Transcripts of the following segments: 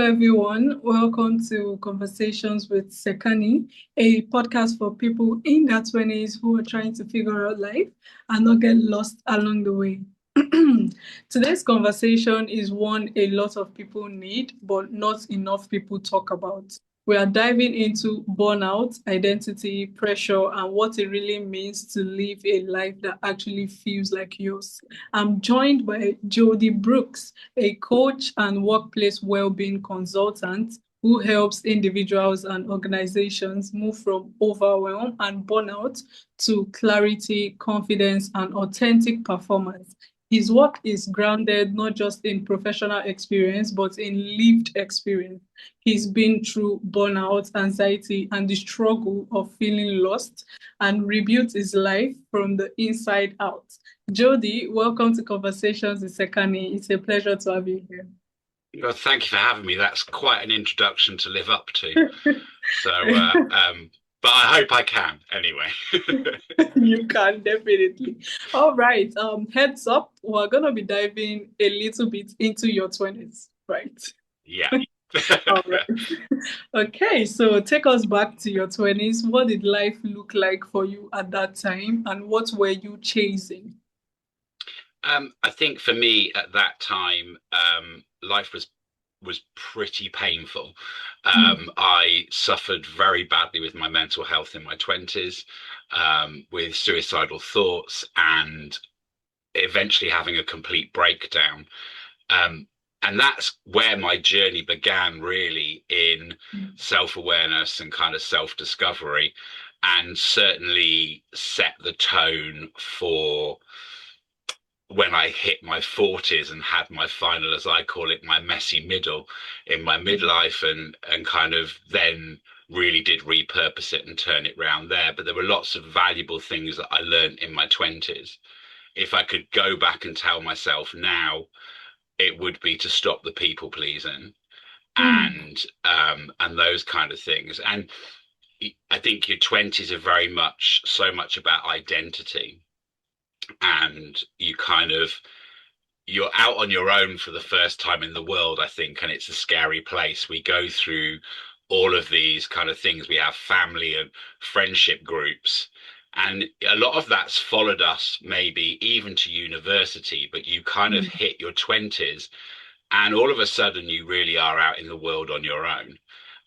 everyone. Welcome to Conversations with Sekani, a podcast for people in their 20s who are trying to figure out life and not get lost along the way. Today's conversation is one a lot of people need, but not enough people talk about. We are diving into burnout, identity, pressure, and what it really means to live a life that actually feels like yours. I'm joined by Jody Brooks, a coach and workplace well-being consultant who helps individuals and organizations move from overwhelm and burnout to clarity, confidence, and authentic performance. His work is grounded not just in professional experience, but in lived experience. He's been through burnout, anxiety, and the struggle of feeling lost and rebuilt his life from the inside out. Jody, welcome to Conversations with Sekani. It's a pleasure to have you here. Well, thank you for having me. That's quite an introduction to live up to. So, but I hope I can anyway. You can definitely. All right. Heads up, we're gonna be diving a little bit into your 20s, right? Yeah. All right. Okay, so take us back to your 20s. What did life look like for you at that time, and what were you chasing? I think for me at that time, life was pretty painful. I suffered very badly with my mental health in my 20s, with suicidal thoughts and eventually having a complete breakdown. And that's where my journey began, really, in self-awareness and kind of self-discovery, and certainly set the tone for when I hit my 40s and had my final, as I call it, my messy middle in my midlife, and kind of then really did repurpose it and turn it round there. But there were lots of valuable things that I learned in my 20s. If I could go back and tell myself now, it would be to stop the people pleasing and those kind of things. And I think your 20s are very much so much about identity, and you're out on your own for the first time in the world, I think, and it's a scary place. We go through all of these kind of things. We have family and friendship groups, and a lot of that's followed us maybe even to university, but you kind of hit your 20s and all of a sudden you really are out in the world on your own.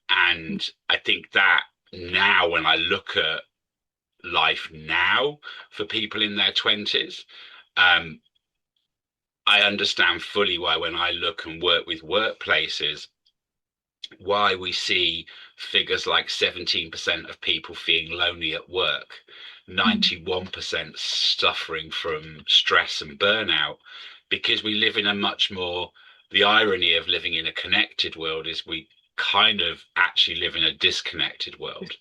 And I think that now, when I look at life now for people in their 20s, I understand fully why, when I look and work with workplaces, why we see figures like 17% of people feeling lonely at work, 91% suffering from stress and burnout, because we live in a much more, the irony of living in a connected world is we kind of actually live in a disconnected world.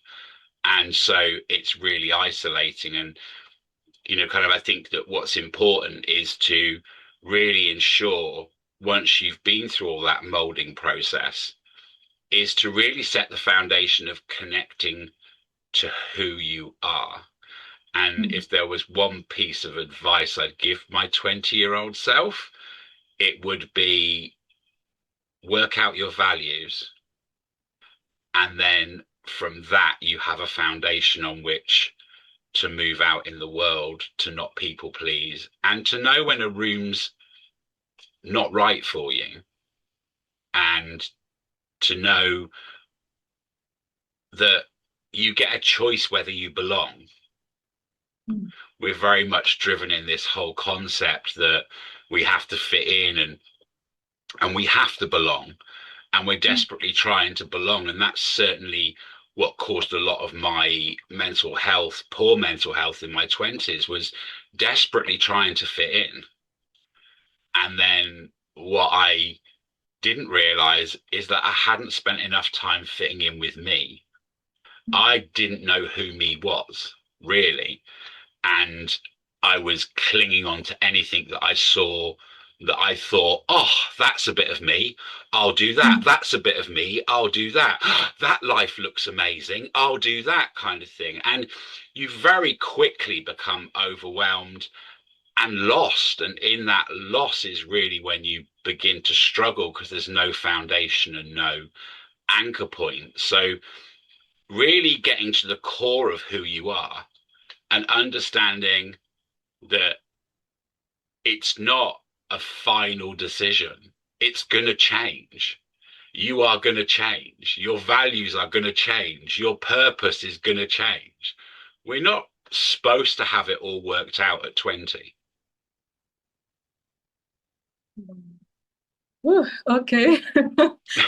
And so it's really isolating. And, kind of, I think that what's important is to really ensure, once you've been through all that molding process, is to really set the foundation of connecting to who you are. And if there was one piece of advice I'd give my 20-year-old self, it would be work out your values. And then from that, you have a foundation on which to move out in the world, to not people please, and to know when a room's not right for you, and to know that you get a choice whether you belong. We're very much driven in this whole concept that we have to fit in and we have to belong, and we're desperately trying to belong. And that's certainly what caused a lot of my mental health, poor mental health in my 20s, was desperately trying to fit in. And then what I didn't realize is that I hadn't spent enough time fitting in with me. I didn't know who me was, really. And I was clinging on to anything that I saw that I thought, oh, that's a bit of me, I'll do that. That's a bit of me, I'll do that. That life looks amazing, I'll do that, kind of thing. And you very quickly become overwhelmed and lost. And in that loss is really when you begin to struggle because there's no foundation and no anchor point. So really getting to the core of who you are and understanding that it's not a final decision. It's going to change. You are going to change. Your values are going to change. Your purpose is going to change. We're not supposed to have it all worked out at 20. Ooh, okay.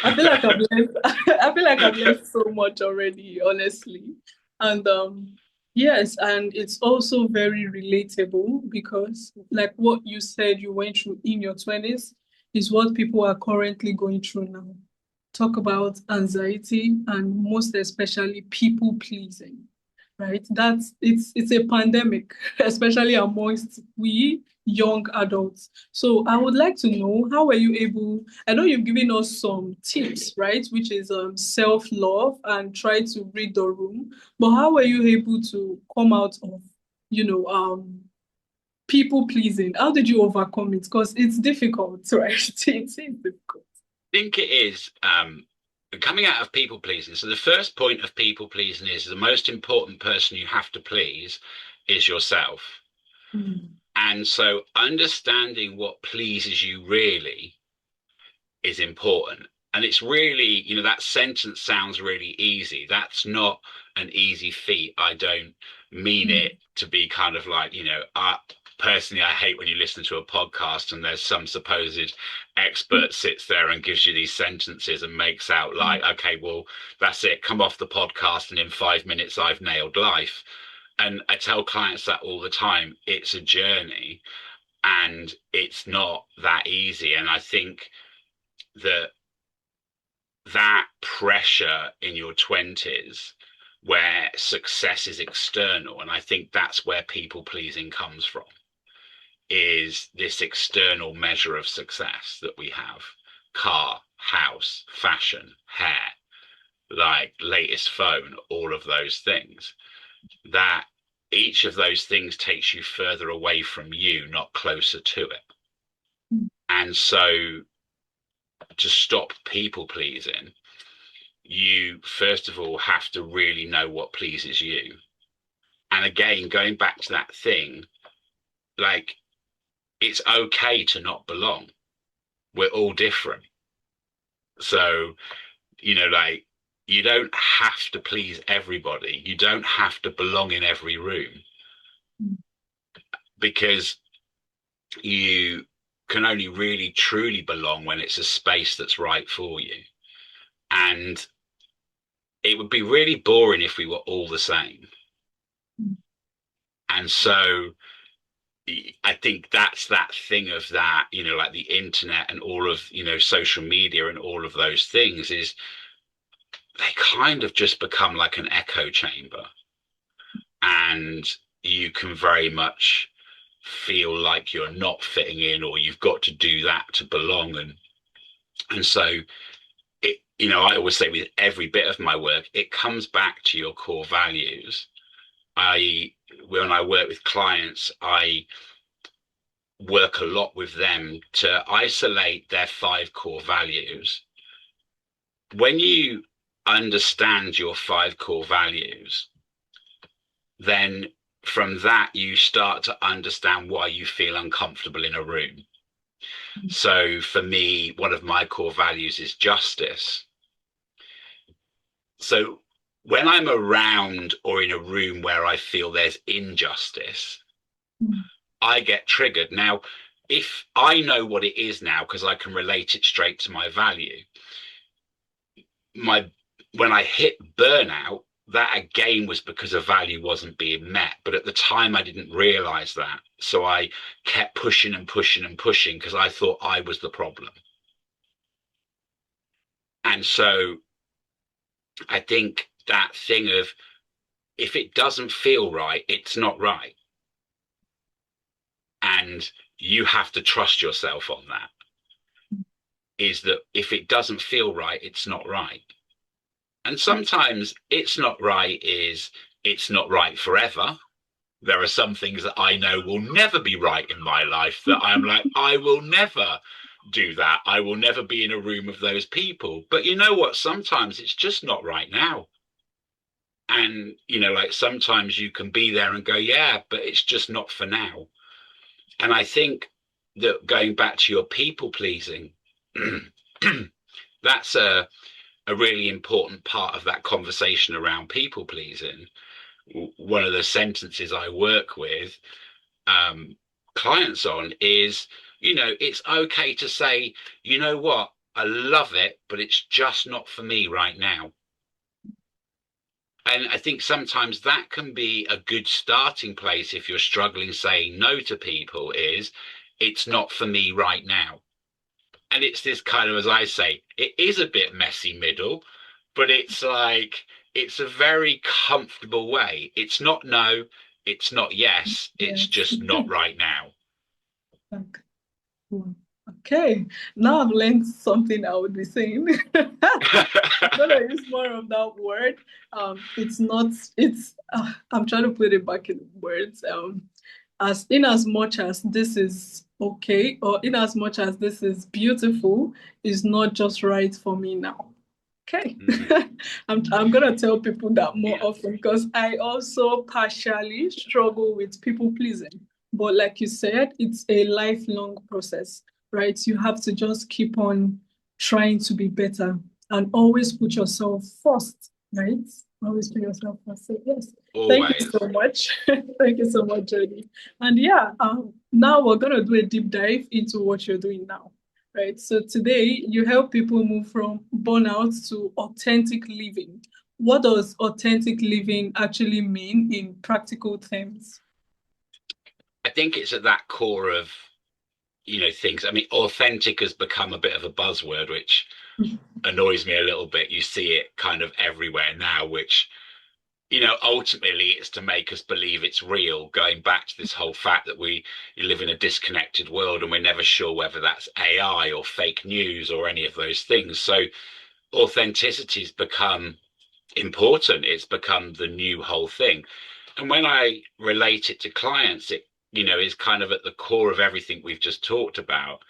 I feel like I've learned I feel like I've learned so much already, honestly. And yes, and it's also very relatable because like what you said you went through in your 20s is what people are currently going through now. Talk about anxiety and most especially people pleasing, right? It's a pandemic, especially amongst we young adults. So I would like to know, how were you able, I know you've given us some tips, right? Which is self-love and try to read the room, but how were you able to come out of, people pleasing? How did you overcome it? Because it's difficult, right? It's difficult. I think it is coming out of people pleasing. So the first point of people pleasing is the most important person you have to please is yourself. Mm. And so understanding what pleases you really is important. And it's really, that sentence sounds really easy. That's not an easy feat. I don't mean it to be kind of like, personally, I hate when you listen to a podcast and there's some supposed expert sits there and gives you these sentences and makes out like, okay, well, that's it. Come off the podcast and in 5 minutes, I've nailed life. And I tell clients that all the time. It's a journey and it's not that easy. And I think that pressure in your 20s where success is external, and I think that's where people pleasing comes from, is this external measure of success that we have: car, house, fashion, hair, like latest phone, all of those things. That each of those things takes you further away from you, not closer to it. And so to stop people pleasing, you first of all have to really know what pleases you. And again, going back to that thing, like, it's okay to not belong. We're all different. So, like, you don't have to please everybody. You don't have to belong in every room, because you can only really truly belong when it's a space that's right for you. And it would be really boring if we were all the same. And so I think that's that thing of that, like the internet and all of, social media and all of those things, is they kind of just become like an echo chamber. And you can very much feel like you're not fitting in, or you've got to do that to belong. And so it, I always say with every bit of my work, it comes back to your core values. When I work with clients, I work a lot with them to isolate their 5 core values. When you understand your 5 core values, then from that you start to understand why you feel uncomfortable in a room. So for me, one of my core values is justice. So when I'm around or in a room where I feel there's injustice, I get triggered. Now, if I know what it is now, because I can relate it straight to my value, when I hit burnout, that again was because a value wasn't being met. But at the time, I didn't realize that. So I kept pushing and pushing and pushing because I thought I was the problem. And so I think that thing of, if it doesn't feel right, it's not right. And you have to trust yourself on that, is that if it doesn't feel right, it's not right. And sometimes it's not right it's not right forever. There are some things that I know will never be right in my life that I'm like, I will never do that. I will never be in a room of those people. But you know what? Sometimes it's just not right now. And, like sometimes you can be there and go, yeah, but it's just not for now. And I think that going back to your people pleasing, that's a really important part of that conversation around people pleasing. One of the sentences I work with clients on is, it's okay to say, you know what, I love it, but it's just not for me right now. And I think sometimes that can be a good starting place if you're struggling saying no to people, is it's not for me right now. And it's this kind of, as I say, it is a bit messy middle, but it's like, it's a very comfortable way. It's not no, it's not yes, it's Yes. just not right now. Okay, now I've learned something I would be saying. I'm gonna use more of that word. It's not. It's. I'm trying to put it back in words. As in as much as this is okay, or in as much as this is beautiful, is not just right for me now. Okay. I'm gonna tell people that more often because I also partially struggle with people pleasing. But like you said, it's a lifelong process, right? You have to just keep on trying to be better and always put yourself first, right? Always put yourself first. So yes, thank you Always. so much. Thank you so much, Jody. And yeah, now we're gonna do a deep dive into what you're doing now. Right. So today you help people move from burnout to authentic living. What does authentic living actually mean in practical terms? I think it's at that core of, things. I mean, authentic has become a bit of a buzzword, which annoys me a little bit. You see it kind of everywhere now, which, ultimately it's to make us believe it's real, going back to this whole fact that we live in a disconnected world and we're never sure whether that's AI or fake news or any of those things. So authenticity's become important. It's become the new whole thing. And when I relate it to clients, it, is kind of at the core of everything we've just talked about.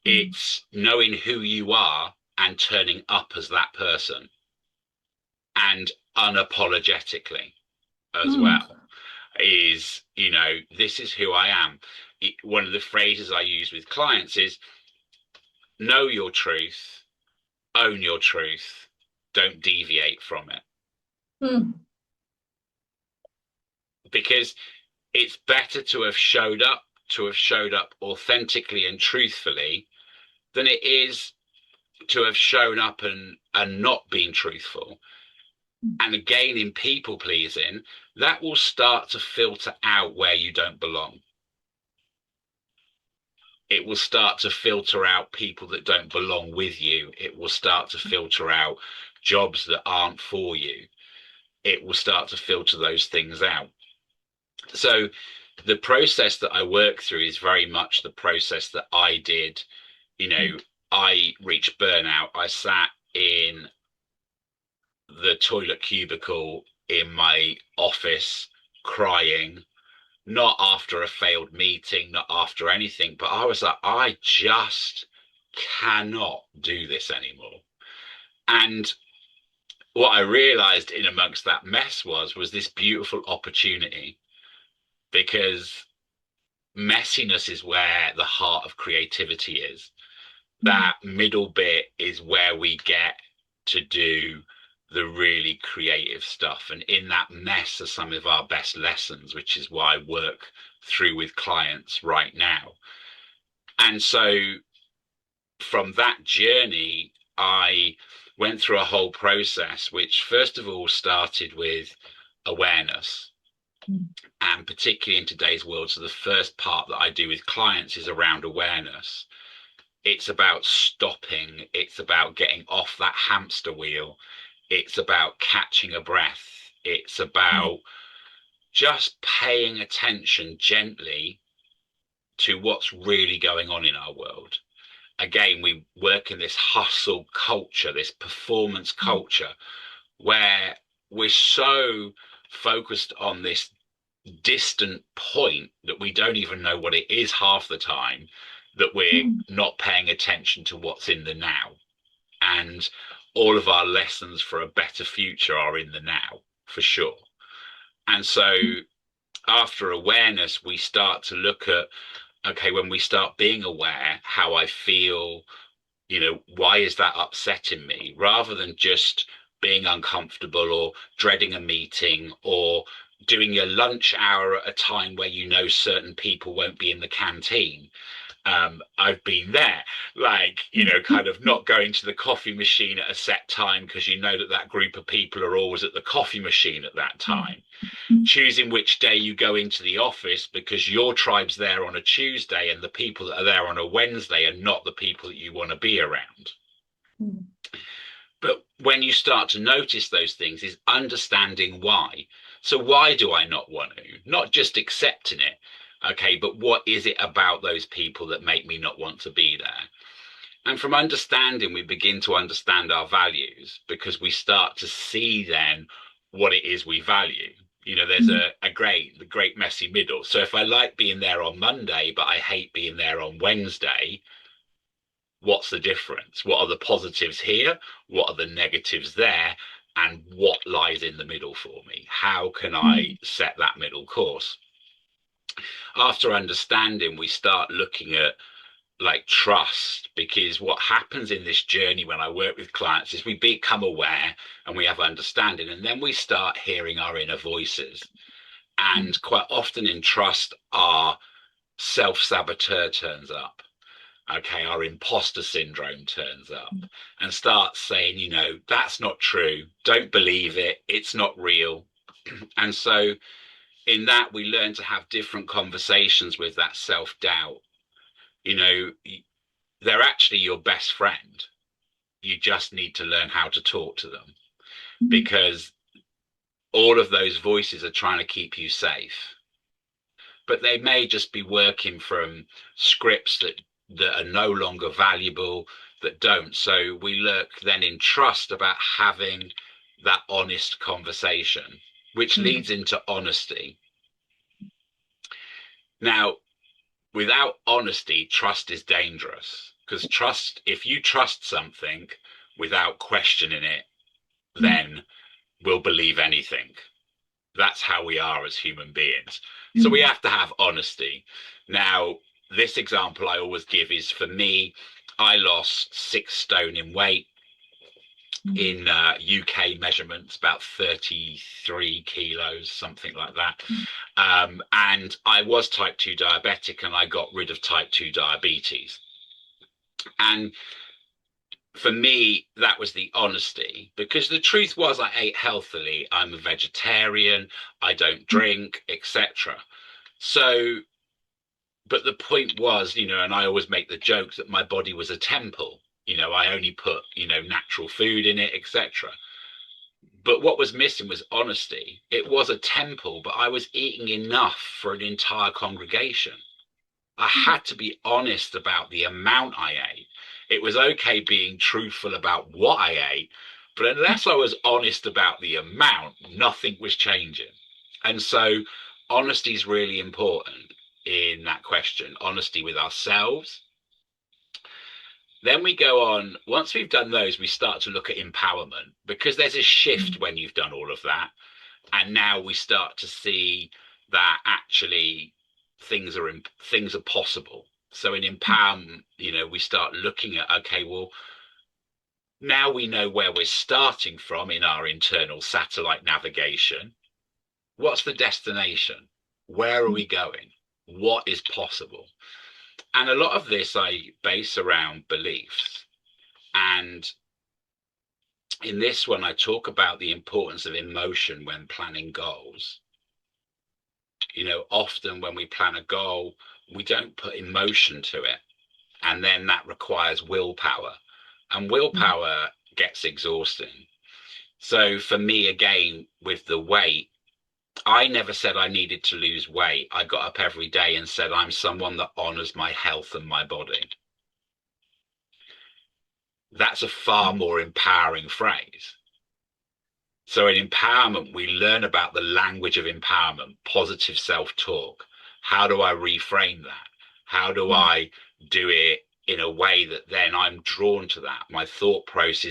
It's knowing who you are and turning up as that person, and unapologetically as well, is, this is who I am. One of the phrases I use with clients is know your truth, own your truth, don't deviate from it. Because it's better to have showed up authentically and truthfully than it is to have shown up and not been truthful. And again, in people pleasing, that will start to filter out where you don't belong. It will start to filter out people that don't belong with you. It will start to filter out jobs that aren't for you. It will start to filter those things out. So the process that I work through is very much the process that I did. I reached burnout. I sat in the toilet cubicle in my office crying, not after a failed meeting, not after anything, but I was like, I just cannot do this anymore. And what I realized in amongst that mess was this beautiful opportunity, because messiness is where the heart of creativity is. That middle bit is where we get to do the really creative stuff. And in that mess are some of our best lessons, which is what I work through with clients right now. And so from that journey, I went through a whole process, which first of all started with awareness. And particularly in today's world, so the first part that I do with clients is around awareness. It's about stopping. It's about getting off that hamster wheel. It's about catching a breath. It's about just paying attention gently to what's really going on in our world. Again, we work in this hustle culture, this performance culture, where we're so focused on this distant point that we don't even know what it is half the time, that we're not paying attention to what's in the now. And all of our lessons for a better future are in the now, for sure. And so after awareness, we start to look at, okay, when we start being aware how I feel, why is that upsetting me? Rather than just being uncomfortable or dreading a meeting or doing your lunch hour at a time where certain people won't be in the canteen. I've been there, kind of not going to the coffee machine at a set time because that group of people are always at the coffee machine at that time. Choosing which day you go into the office because your tribe's there on a Tuesday and the people that are there on a Wednesday are not the people that you want to be around. But when you start to notice those things is understanding why. So why do I not want to? Not just accepting it, okay, but what is it about those people that make me not want to be there? And from understanding, we begin to understand our values because we start to see then what it is we value. There's the great messy middle. So if I like being there on Monday, but I hate being there on Wednesday, what's the difference? What are the positives here? What are the negatives there? And what lies in the middle for me? How can I set that middle course? After understanding, we start looking at trust, because what happens in this journey when I work with clients is we become aware and we have understanding, and then we start hearing our inner voices. And quite often in trust, our self-saboteur turns up. Okay, our imposter syndrome turns up and starts saying, that's not true. Don't believe it. It's not real. And so in that, we learn to have different conversations with that self-doubt. They're actually your best friend. You just need to learn how to talk to them, because all of those voices are trying to keep you safe. But they may just be working from scripts that are no longer valuable, that don't. So we look then in trust about having that honest conversation, which leads into honesty. Now, without honesty, trust is dangerous, because trust, if you trust something without questioning it, then we'll believe anything. That's how we are as human beings. So we have to have honesty. Now, this example I always give is, for me, I lost 6 stone in weight in UK measurements, about 33 kilos, something like that. And I was type 2 diabetic, and I got rid of type 2 diabetes. And for me, that was the honesty, because the truth was I ate healthily. I'm a vegetarian. I don't drink, etc. So, but the point was, and I always make the joke that my body was a temple. I only put, natural food in it, etc. But what was missing was honesty. It was a temple, but I was eating enough for an entire congregation. I had to be honest about the amount I ate. It was okay being truthful about what I ate, but unless I was honest about the amount, nothing was changing. And so honesty is really important in that question. Honesty with ourselves. Then we go on, once we've done those, we start to look at empowerment, because there's a shift when you've done all of that. And now we start to see that actually things are possible. So in empowerment, we start looking at, okay, well, now we know where we're starting from in our internal satellite navigation. What's the destination? Where are we going? What is possible? And a lot of this I base around beliefs. And in this one, I talk about the importance of emotion when planning goals. Often when we plan a goal, we don't put emotion to it. And then that requires willpower. And willpower gets exhausting. So for me, again, with the weight, I never said I needed to lose weight. I got up every day and said, I'm someone that honors my health and my body. That's a far more empowering phrase. So in empowerment, we learn about the language of empowerment, positive self-talk. How do I reframe that? How do I do it in a way that then I'm drawn to that. My thought process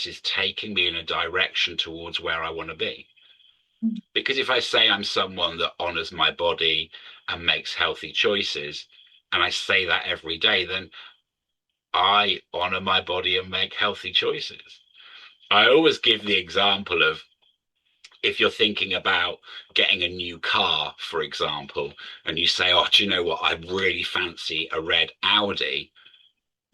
is taking me in a direction towards where I want to be. Because if I say I'm someone that honors my body and makes healthy choices, and I say that every day, then I honor my body and make healthy choices. I always give the example of, if you're thinking about getting a new car, for example, and you say, oh, do you know what? I really fancy a red Audi.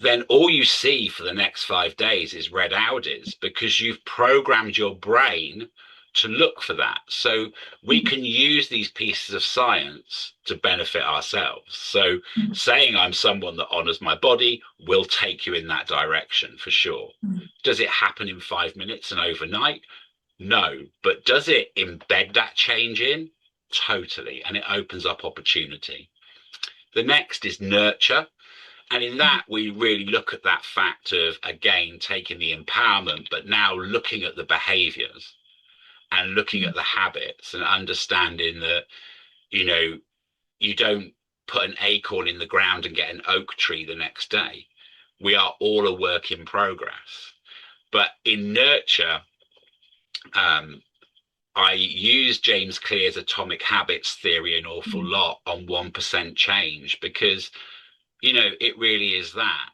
Then all you see for the next 5 days is red Audis, because you've programmed your brain to look for that. So we can use these pieces of science to benefit ourselves. So saying I'm someone that honors my body will take you in that direction for sure. Does it happen in 5 minutes and overnight? No. But does it embed that change in? Totally. And it opens up opportunity. The next is nurture. And in that, we really look at that fact of, again, taking the empowerment, but now looking at the behaviors and looking at the habits and understanding that, you don't put an acorn in the ground and get an oak tree the next day. We are all a work in progress. But in nurture, I use James Clear's atomic habits theory an awful lot on 1% change, because it really is that.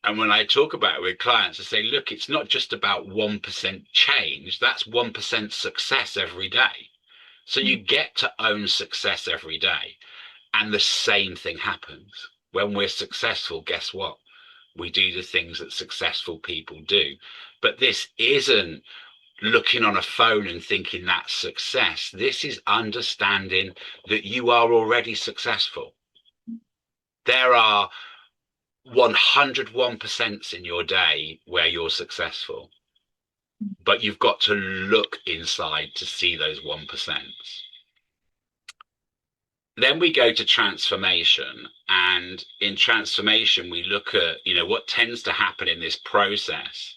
And when I talk about it with clients, I say, look, it's not just about 1% change. That's 1% success every day. So you get to own success every day. And the same thing happens. When we're successful, guess what? We do the things that successful people do. But this isn't looking on a phone and thinking that's success. This is understanding that you are already successful. There are 101% in your day where you're successful, but you've got to look inside to see those 1%. Then we go to transformation, and in transformation we look at, what tends to happen in this process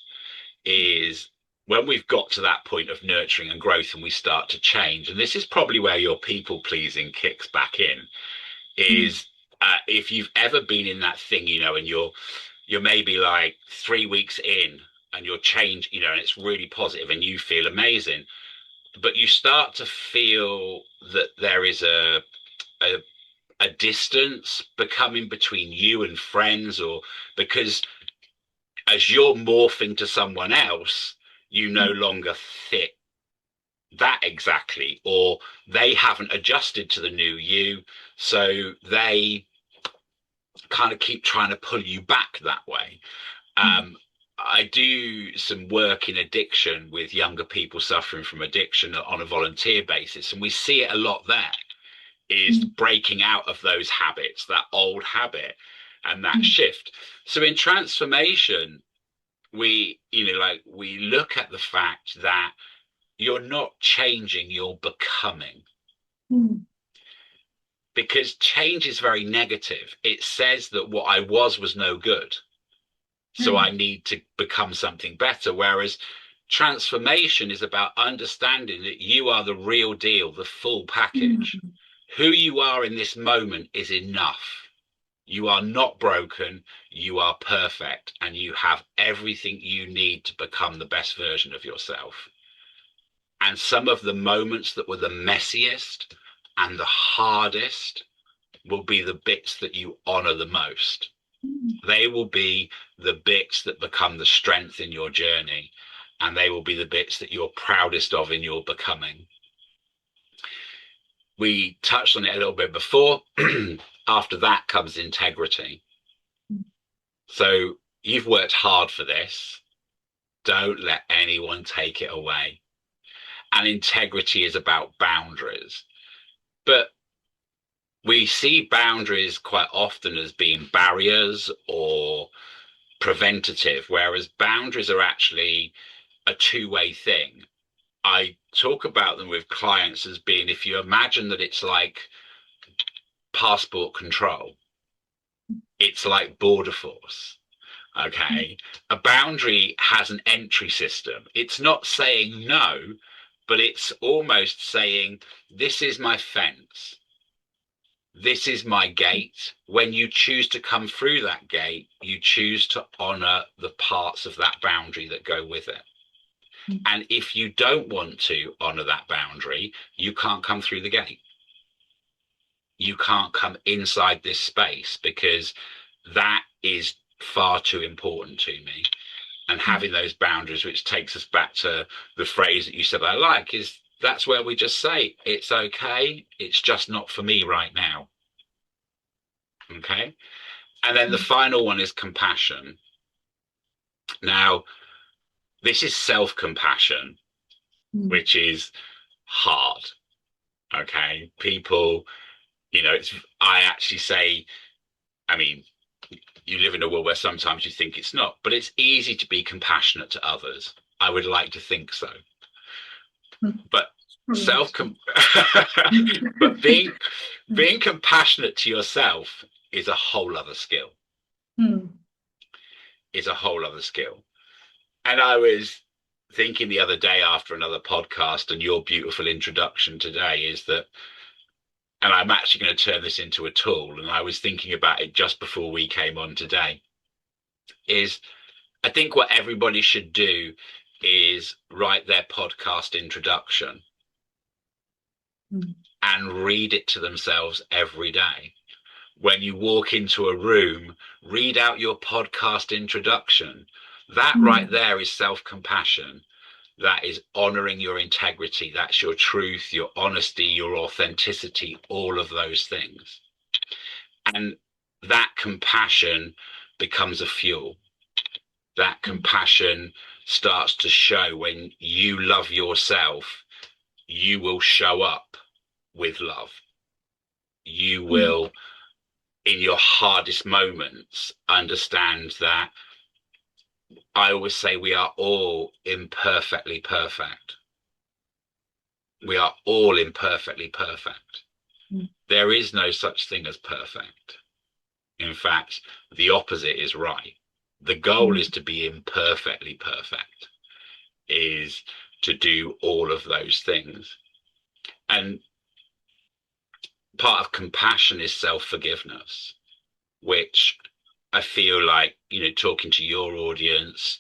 is, when we've got to that point of nurturing and growth and we start to change, and this is probably where your people pleasing kicks back in, is if you've ever been in that thing, and you're maybe like 3 weeks in and you're changed, and it's really positive and you feel amazing, but you start to feel that there is a distance becoming between you and friends, or because as you're morphing to someone else, you no longer fit that exactly, or they haven't adjusted to the new you, so they kind of keep trying to pull you back that way. I do some work in addiction with younger people suffering from addiction on a volunteer basis, and we see it a lot there, is breaking out of those habits, that old habit, and that shift. So in transformation, we look at the fact that you're not changing, you're becoming. Because change is very negative. It says that what I was no good, so I need to become something better. Whereas transformation is about understanding that you are the real deal, the full package. Who you are in this moment is enough. You are not broken, you are perfect, and you have everything you need to become the best version of yourself. And some of the moments that were the messiest and the hardest will be the bits that you honor the most. They will be the bits that become the strength in your journey, and they will be the bits that you're proudest of in your becoming. We touched on it a little bit before. After that comes integrity. So you've worked hard for this. Don't let anyone take it away. And integrity is about boundaries. But we see boundaries quite often as being barriers or preventative, whereas boundaries are actually a two-way thing. I talk about them with clients as being, if you imagine that it's like passport control, it's like border force. Okay. A boundary has an entry system. It's not saying no, but it's almost saying, this is my fence. This is my gate. When you choose to come through that gate, you choose to honor the parts of that boundary that go with it. And if you don't want to honor that boundary, you can't come through the gate. You can't come inside this space, because that is far too important to me. And having those boundaries, which takes us back to the phrase that you said I like, is that's where we just say, it's okay, it's just not for me right now. Okay. And then the final one is compassion. Now, this is self-compassion, which is hard. Okay. People, I actually say, I mean, you live in a world where sometimes you think it's not, but it's easy to be compassionate to others. I would like to think so. But but being compassionate to yourself is a whole other skill. Is a whole other skill. And I was thinking the other day after another podcast, and your beautiful introduction today is that, and I'm actually going to turn this into a tool, and I was thinking about it just before we came on today, is I think what everybody should do is write their podcast introduction and read it to themselves every day. When you walk into a room, read out your podcast introduction. That right there is self-compassion. That is honoring your integrity. That's your truth, your honesty, your authenticity, all of those things. And that compassion becomes a fuel. That compassion starts to show. When you love yourself, you will show up with love. You will, in your hardest moments, understand that I always say we are all imperfectly perfect. We are all imperfectly perfect. There is no such thing as perfect. In fact, the opposite is right. The goal is to be imperfectly perfect, is to do all of those things. And part of compassion is self-forgiveness, which I feel like, talking to your audience,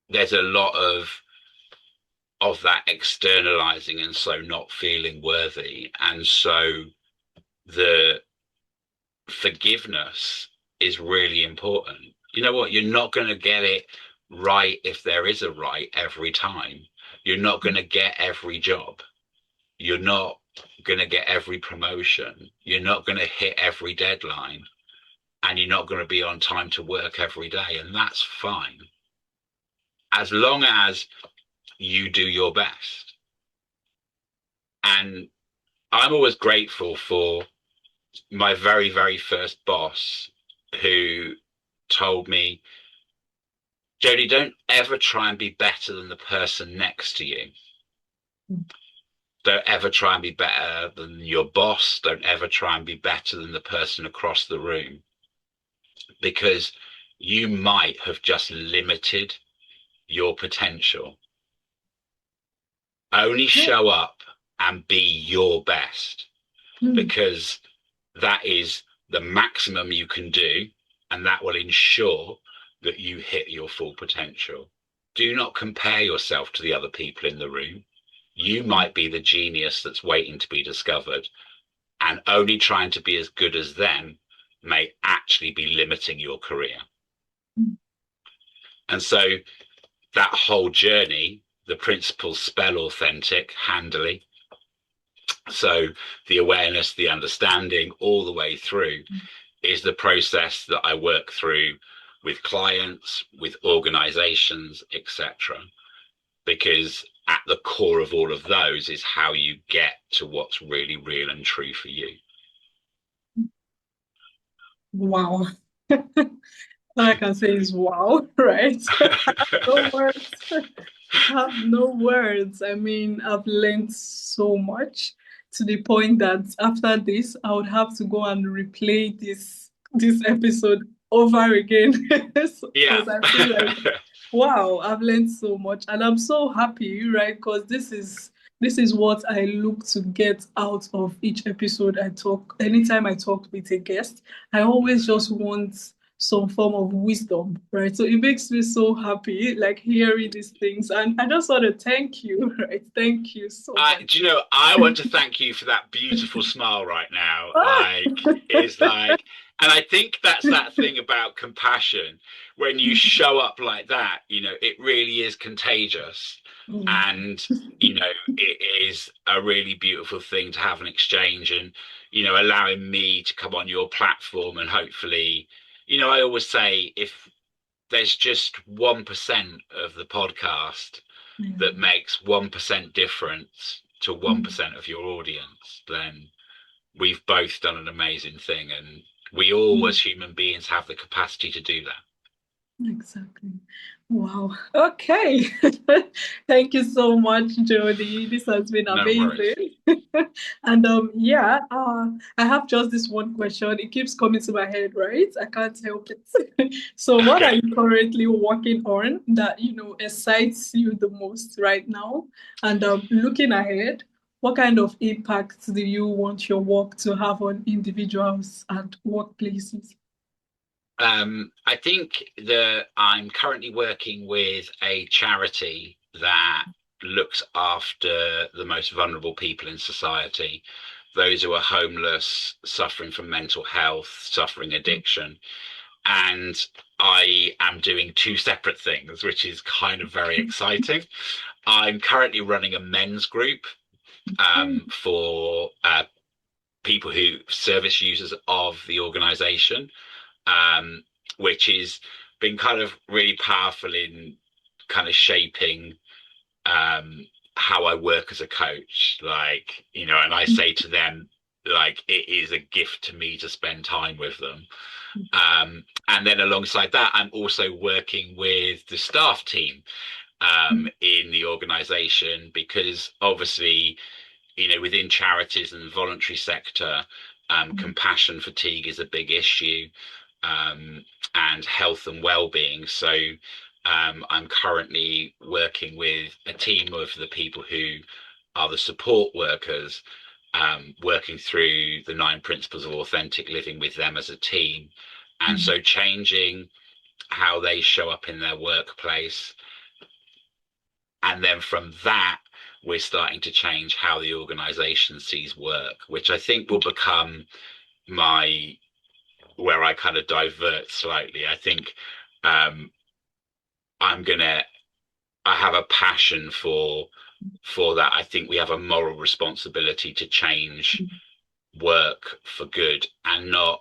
there's a lot of that externalizing, and so not feeling worthy. And so the forgiveness is really important. You know what? You're not going to get it right, if there is a right, every time. You're not going to get every job. You're not going to get every promotion. You're not going to hit every deadline. And you're not going to be on time to work every day. And that's fine, as long as you do your best. And I'm always grateful for my very, very first boss, who told me, Jody, don't ever try and be better than the person next to you. Don't ever try and be better than your boss. Don't ever try and be better than the person across the room, because you might have just limited your potential. Only show up and be your best, because that is the maximum you can do, and that will ensure that you hit your full potential. Do not compare yourself to the other people in the room. You might be the genius that's waiting to be discovered, and only trying to be as good as them may actually be limiting your career. And so that whole journey, the principles spell authentic, handily. So the awareness, the understanding, all the way through, is the process that I work through with clients, with organizations, etc. Because at the core of all of those is how you get to what's really real and true for you. Wow. All I can say is wow, right? No words. I have no words. I mean, I've learned so much, to the point that after this, I would have to go and replay this episode over again. Yeah. Because I feel like, wow, I've learned so much. And I'm so happy, right? Because this is this is what I look to get out of each episode I talk. Anytime I talk with a guest, I always just want some form of wisdom, right? So it makes me so happy, like hearing these things. And I just want to thank you, right? Thank you so much. Do you know, I want to thank you for that beautiful smile right now. Ah! And I think that's that thing about compassion. When you show up like that, it really is contagious. Mm, And, it is a really beautiful thing to have an exchange and, allowing me to come on your platform and hopefully, I always say if there's just 1% of the podcast that mm, makes 1% difference to mm. 1% of your audience, then we've both done an amazing thing. And we all, as human beings, have the capacity to do that. Exactly. Wow. Okay. Thank you so much, Jody. This has been No worries. amazing. And yeah, I have just this one question. It keeps coming to my head, right? I can't help it. So what are Okay. you currently working on that, excites you the most right now? And looking ahead, what kind of impact do you want your work to have on individuals and workplaces? I think that I'm currently working with a charity that looks after the most vulnerable people in society, those who are homeless, suffering from mental health, suffering addiction. And I am doing two separate things, which is kind of very exciting. I'm currently running a men's group for people who service users of the organization, um, which has been kind of really powerful in kind of shaping how I work as a coach. Like, and I say to them, like, it is a gift to me to spend time with them. And then alongside that, I'm also working with the staff team in the organization because obviously, within charities and the voluntary sector, compassion fatigue is a big issue, and health and well-being. So I'm currently working with a team of the people who are the support workers, working through the 9 principles of authentic living with them as a team. And so changing how they show up in their workplace. And then from that, we're starting to change how the organization sees work, which I think will become my where I kind of divert slightly. I think um, I have a passion for that. I think we have a moral responsibility to change work for good and not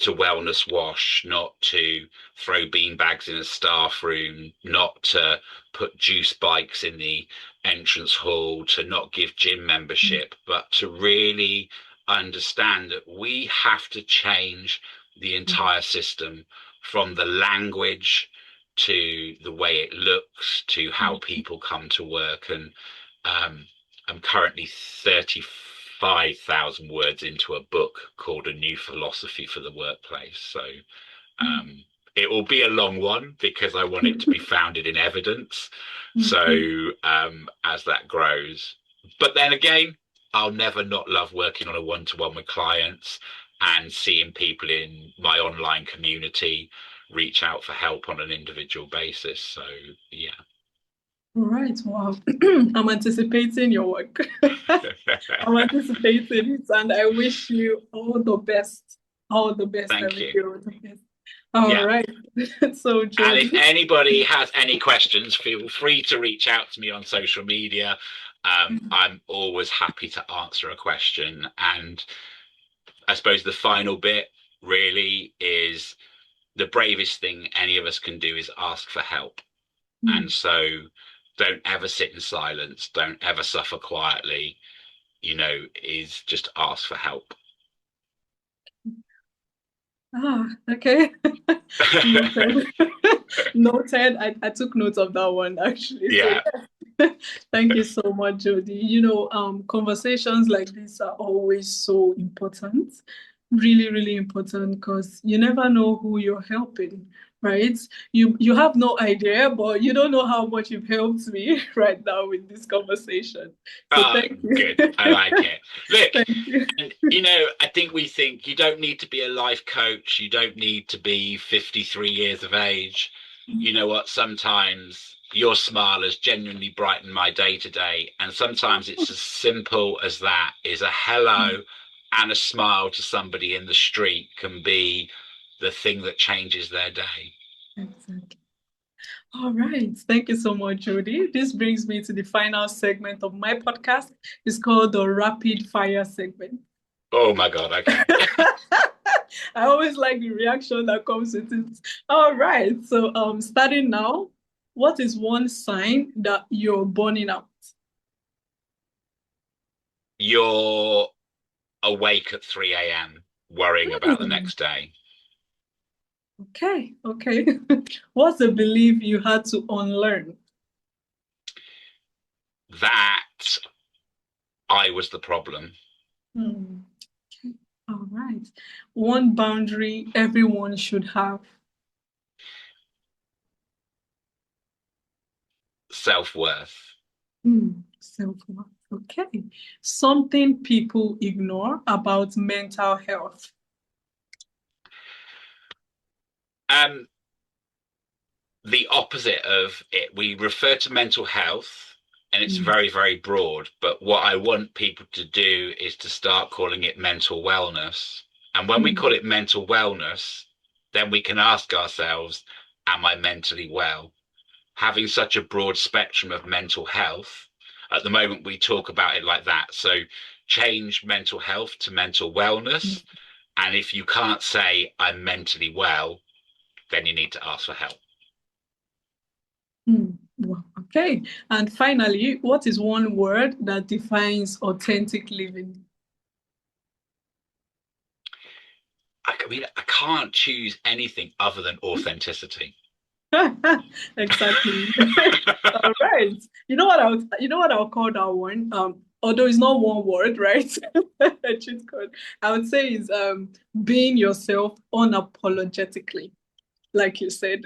to wellness wash, not to throw bean bags in a staff room, not to put juice bikes in the entrance hall, to not give gym membership, but to really understand that we have to change the entire system from the language to the way it looks to how people come to work. And I'm currently 35,000 words into a book called A New Philosophy for the Workplace. So it will be a long one because I want it to be founded in evidence. So as that grows, but then again, I'll never not love working on a one-to-one with clients and seeing people in my online community reach out for help on an individual basis. So yeah. All right, wow. I'm anticipating your work. I'm anticipating it, and I wish you all the best. All the best. I Thank wish you. you all the best. All Yeah. right. So, And if Jody. anybody has any questions, feel free to reach out to me on social media. I'm always happy to answer a question. And I suppose the final bit really is the bravest thing any of us can do is ask for help. And so don't ever sit in silence, don't ever suffer quietly, is just ask for help. Okay. Noted. Noted. I took notes of that one actually. So Yeah. thank you so much, Jody. Conversations like this are always so important. Really, really important because you never know who you're helping, right? You have no idea, but you don't know how much you've helped me right now with this conversation. So Oh, thank you. good. I like it. Look, Thank you. and I think we think you don't need to be a life coach. You don't need to be 53 years of age. You know what? Sometimes your smile has genuinely brightened my day to day. And sometimes it's as simple as that is a hello and a smile to somebody in the street can be the thing that changes their day. Exactly. All right. Thank you so much, Jody. This brings me to the final segment of my podcast. It's called the rapid fire segment. Oh my God. Okay. I always like the reaction that comes with it. All right. So, starting now, what is one sign that you're burning out? You're awake at 3 a.m. worrying about the Hmm. next day. Okay. Okay. What's a belief you had to unlearn? That I was the problem. Hmm. Okay. All right. One boundary everyone should have. Self-worth. Self-worth. Okay. Something people ignore about mental health. Um, the opposite of it. We refer to mental health and it's Mm, very, very broad. But what I want people to do is to start calling it mental wellness. And when we call mm, it mental wellness, then we can ask ourselves, am I mentally well? Having such a broad spectrum of mental health, at the moment we talk about it like that. So change mental health to mental wellness. mm, And if you can't say I'm mentally well, then you need to ask for help. Wow. Okay. And finally, what is one word that defines authentic living? I mean, I can't choose anything other than authenticity. Exactly. All right. You know what I'll call that one? Although it's not one word, right? A cheat code. I would say is being yourself unapologetically, like you said.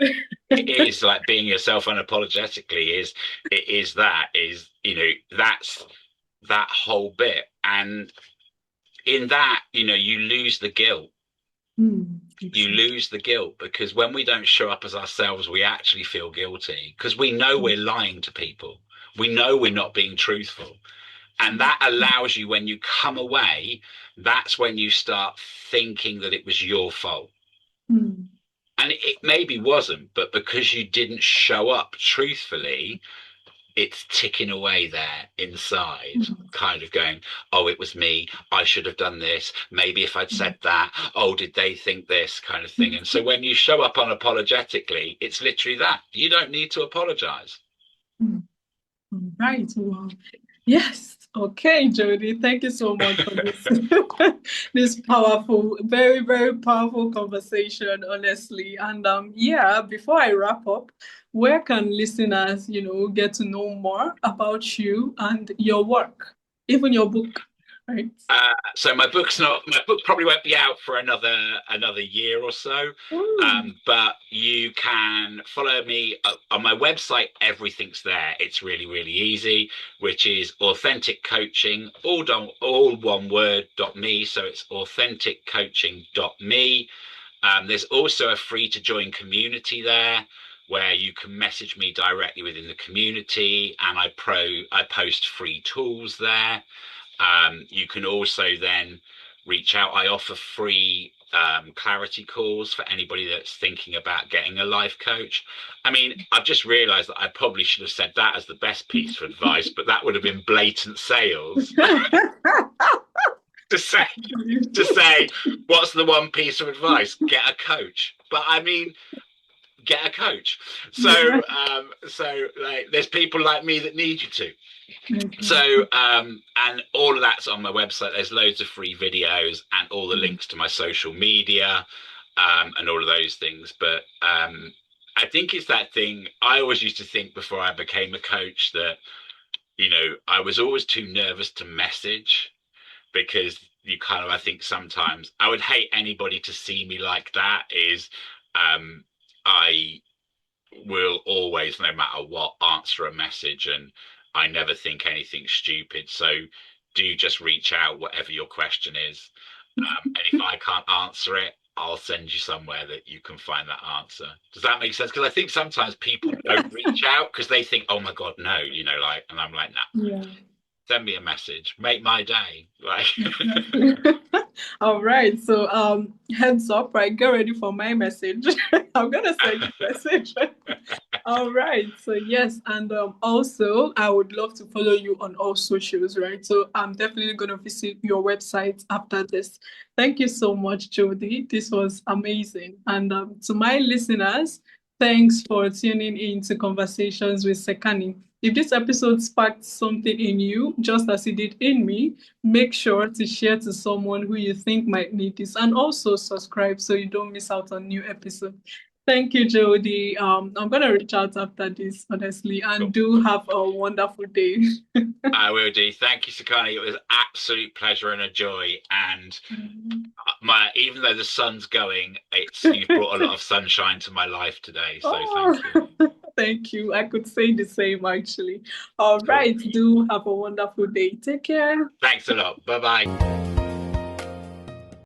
It is like being yourself unapologetically is that is, that's that whole bit. And in that, you lose the guilt. You Exactly. lose the guilt because when we don't show up as ourselves, we actually feel guilty because we know we're lying to people. We know we're not being truthful. And that allows you, when you come away, that's when you start thinking that it was your fault. Mm, And it maybe wasn't, but because you didn't show up truthfully, it's ticking away there inside, mm, kind of going, oh, it was me. I should have done this. Maybe if I'd mm, said that, oh, did they think this kind of thing? And so when you show up unapologetically, it's literally that. You don't need to apologize. mm. Right. Wow. Yes. Okay, Jody. Thank you so much for this this powerful, very, very powerful conversation, honestly. And yeah, before I wrap up, where can listeners, get to know more about you and your work, even your book, right? So my book probably won't be out for another year or so. Mm, But you can follow me on my website. Everything's there. It's really, really easy, which is authentic coaching, all one word, .me. So it's authenticcoaching.me. There's also a free to join community there where you can message me directly within the community, and I post free tools there. You can also then reach out. I offer free clarity calls for anybody that's thinking about getting a life coach. I mean, I've just realized that I probably should have said that as the best piece of advice, but that would have been blatant sales to say, to say, what's the one piece of advice? Get a coach. But I mean, get a coach. So, like, there's people like me that need you to. So, exactly. and all of that's on my website. There's loads of free videos and all the links to my social media, and all of those things. But I think it's that thing. I always used to think before I became a coach that, I was always too nervous to message because you kind of, I think sometimes I would hate anybody to see me like that is, um, I will always, no matter what, answer a message, and I never think anything stupid. So do just reach out, whatever your question is. And if I can't answer it, I'll send you somewhere that you can find that answer. Does that make sense? Because I think sometimes people don't reach out because they think, oh my God, no, like, and I'm like, nah, Yeah. send me a message, make my day. Like, All right. So heads up, right? Get ready for my message. I'm gonna send you a message. All right. So yes, and also I would love to follow you on all socials, right? So I'm definitely gonna visit your website after this. Thank you so much, Jody. This was amazing. And to my listeners, thanks for tuning in to Conversations with Sekani. If this episode sparked something in you, just as it did in me, make sure to share to someone who you think might need this, and also subscribe so you don't miss out on new episodes. Thank you, Jody. I'm gonna reach out after this, honestly, and do have a wonderful day. I will do. Thank you, Sekani. It was an absolute pleasure and a joy. And even though the sun's going, you've brought a lot of sunshine to my life today. So thank you. Thank you. I could say the same actually. All right. Do have a wonderful day. Take care. Thanks a lot. Bye bye.